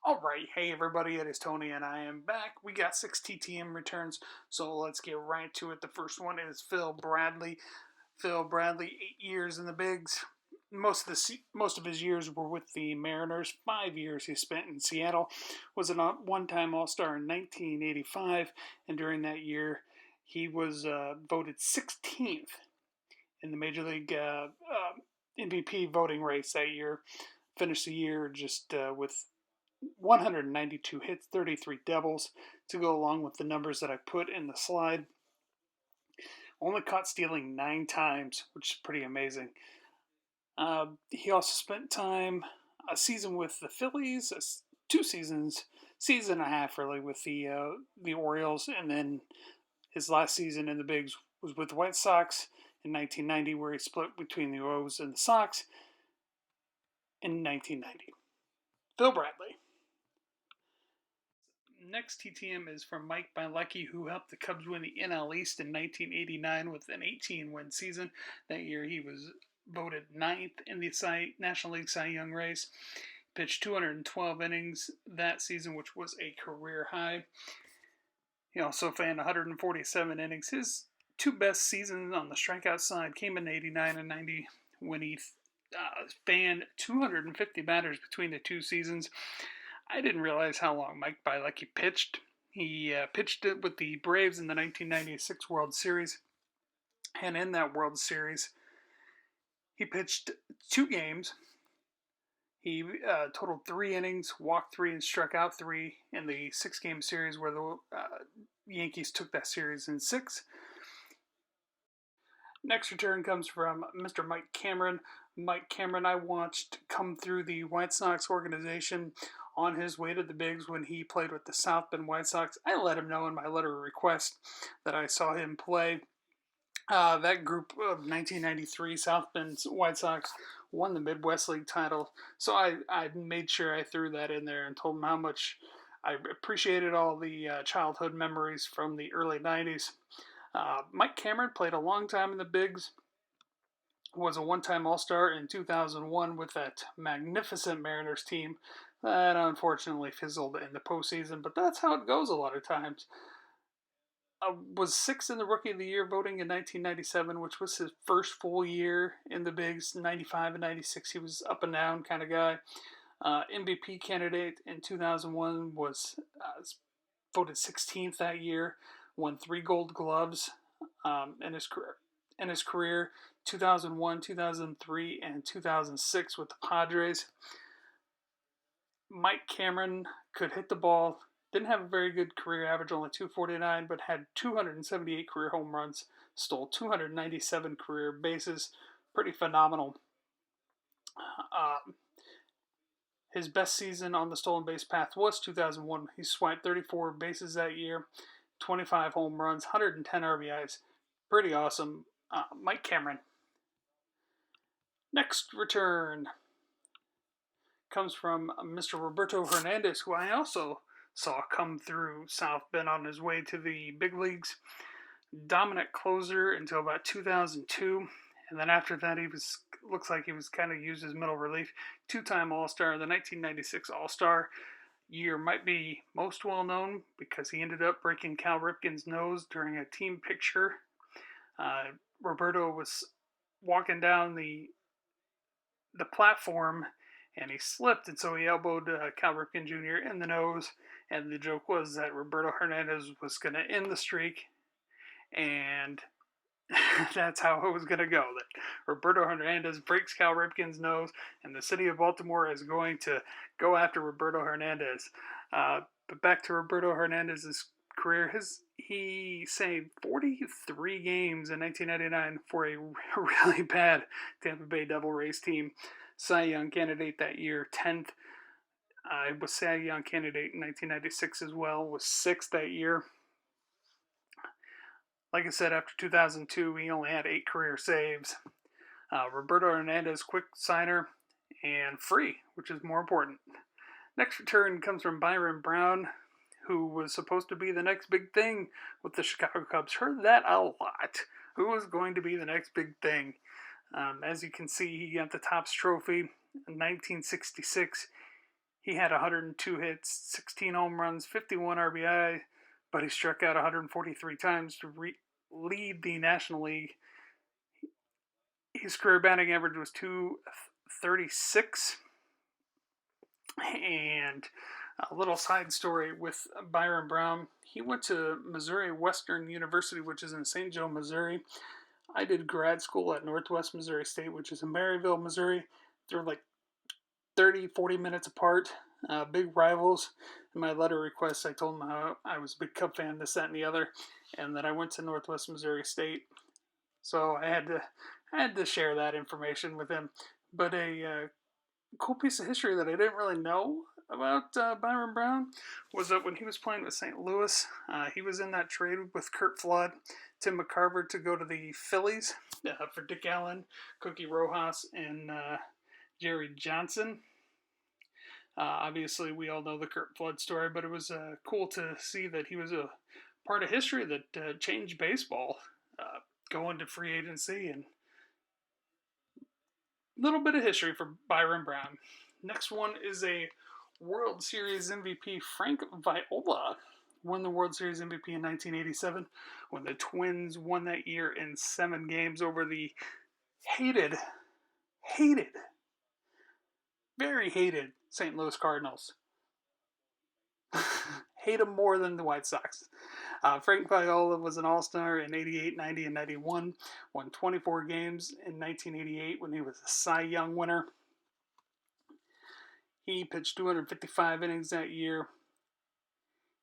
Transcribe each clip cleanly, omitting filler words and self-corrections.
Alright, hey everybody, it is Tony and I am back. We got 6 TTM returns, so let's get right to it. The first one is Phil Bradley. Phil Bradley, 8 years in the bigs. Most of his years were with the Mariners. 5 years he spent in Seattle. Was a one-time All-Star in 1985, and during that year he was voted 16th in the Major League MVP voting race that year. Finished the year just with 192 hits, 33 doubles to go along with the numbers that I put in the slide. Only caught stealing 9 times, which is pretty amazing. He also spent a season with the Phillies, 2 seasons, season and a half really with the Orioles, and then his last season in the bigs was with the White Sox in 1990, where he split between the O's and the Sox in 1990. Phil Bradley. Next TTM is from Mike Bielecki, who helped the Cubs win the NL East in 1989 with an 18-win season. That year he was voted 9th in the National League Cy Young race. Pitched 212 innings that season, which was a career high. He also fanned 147 innings. His 2 best seasons on the strikeout side came in 89 and 90 when he fanned 250 batters between the 2 seasons. I didn't realize how long Mike Bielecki pitched. He pitched it with the Braves in the 1996 World Series. And in that World Series, he pitched 2 games. He totaled 3 innings, walked 3, and struck out 3 in the 6-game series where the Yankees took that series in 6. Next return comes from Mr. Mike Cameron. Mike Cameron I watched come through the White Sox organization on his way to the bigs when he played with the South Bend White Sox. I let him know in my letter of request that I saw him play. That group of 1993 South Bend White Sox won the Midwest League title, so I made sure I threw that in there and told him how much I appreciated all the childhood memories from the early 90s. Mike Cameron played a long time in the bigs, was a one-time All-Star in 2001 with that magnificent Mariners team that unfortunately fizzled in the postseason, but that's how it goes a lot of times. Was 6th in the Rookie of the Year voting in 1997, which was his first full year in the bigs. 95 and 96, he was up and down kind of guy. MVP candidate in 2001 was voted 16th that year. Won 3 Gold Gloves in his career. 2001, 2003, and 2006 with the Padres. Mike Cameron could hit the ball. Didn't have a very good career average, only 249, but had 278 career home runs. Stole 297 career bases. Pretty phenomenal. His best season on the stolen base path was 2001. He swiped 34 bases that year. 25 home runs, 110 RBIs. Pretty awesome. Mike Cameron. Next return comes from Mr. Roberto Hernandez, who I also saw come through South Bend on his way to the big leagues. Dominant closer until about 2002. And then after that, looks like he was kind of used as middle relief. 2-time All-Star, the 1996 All-Star year might be most well known because he ended up breaking Cal Ripken's nose during a team picture. Roberto was walking down the platform and he slipped, and so he elbowed Cal Ripken Jr. in the nose, and the joke was that Roberto Hernandez was going to end the streak, and that's how it was going to go. That Roberto Hernandez breaks Cal Ripken's nose, and the city of Baltimore is going to go after Roberto Hernandez. But back to Roberto Hernandez's career, he saved 43 games in 1999 for a really bad Tampa Bay Devil Rays team. Cy Young candidate that year, 10th. Was Cy Young candidate in 1996 as well, was 6th that year. Like I said, after 2002, he only had 8 career saves. Roberto Hernandez, quick signer, and free, which is more important. Next return comes from Byron Brown, who was supposed to be the next big thing with the Chicago Cubs. Heard that a lot. Who was going to be the next big thing? As you can see, he got the Topps Trophy in 1966. He had 102 hits, 16 home runs, 51 RBI, but he struck out 143 times to lead the National League. His career batting average was 236. And a little side story with Byron Brown. He went to Missouri Western University, which is in St. Joe, Missouri. I did grad school at Northwest Missouri State, which is in Maryville, Missouri. They're like 30, 40 minutes apart, big rivals. In my letter request, I told him how I was a big Cub fan, this, that, and the other, and that I went to Northwest Missouri State. So I had to share that information with him. But a cool piece of history that I didn't really know about Byron Brown was that when he was playing with St. Louis, he was in that trade with Curt Flood, Tim McCarver to go to the Phillies for Dick Allen, Cookie Rojas, and Jerry Johnson. Obviously, we all know the Curt Flood story, but it was cool to see that he was a part of history that changed baseball, going to free agency, and a little bit of history for Byron Brown. Next one is a World Series MVP, Frank Viola. Won the World Series MVP in 1987 when the Twins won that year in 7 games over the hated, very hated St. Louis Cardinals. Hate them more than the White Sox. Frank Viola was an all-star in 88, 90, and 91. Won 24 games in 1988 when he was a Cy Young winner. He pitched 255 innings that year.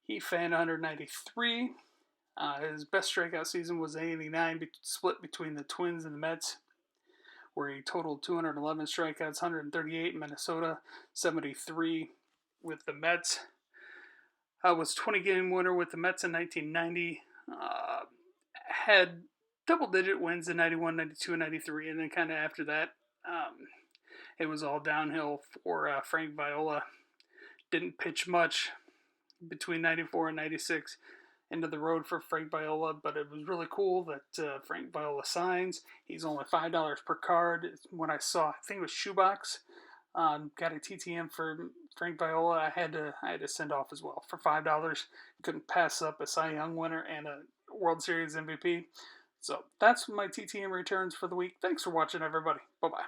He fanned 193. His best strikeout season was 89, split between the Twins and the Mets, where he totaled 211 strikeouts, 138 in Minnesota, 73 with the Mets. Was 20-game winner with the Mets in 1990. Had double-digit wins in 91, 92, and 93, and then kind of after that, it was all downhill for Frank Viola. Didn't pitch much between 94 and 96. End of the road for Frank Viola, but it was really cool that Frank Viola signs. He's only $5 per card. When I saw, I think it was Shoebox, got a TTM for Frank Viola. I had to send off as well for $5. Couldn't pass up a Cy Young winner and a World Series MVP. So that's my TTM returns for the week. Thanks for watching, everybody. Bye-bye.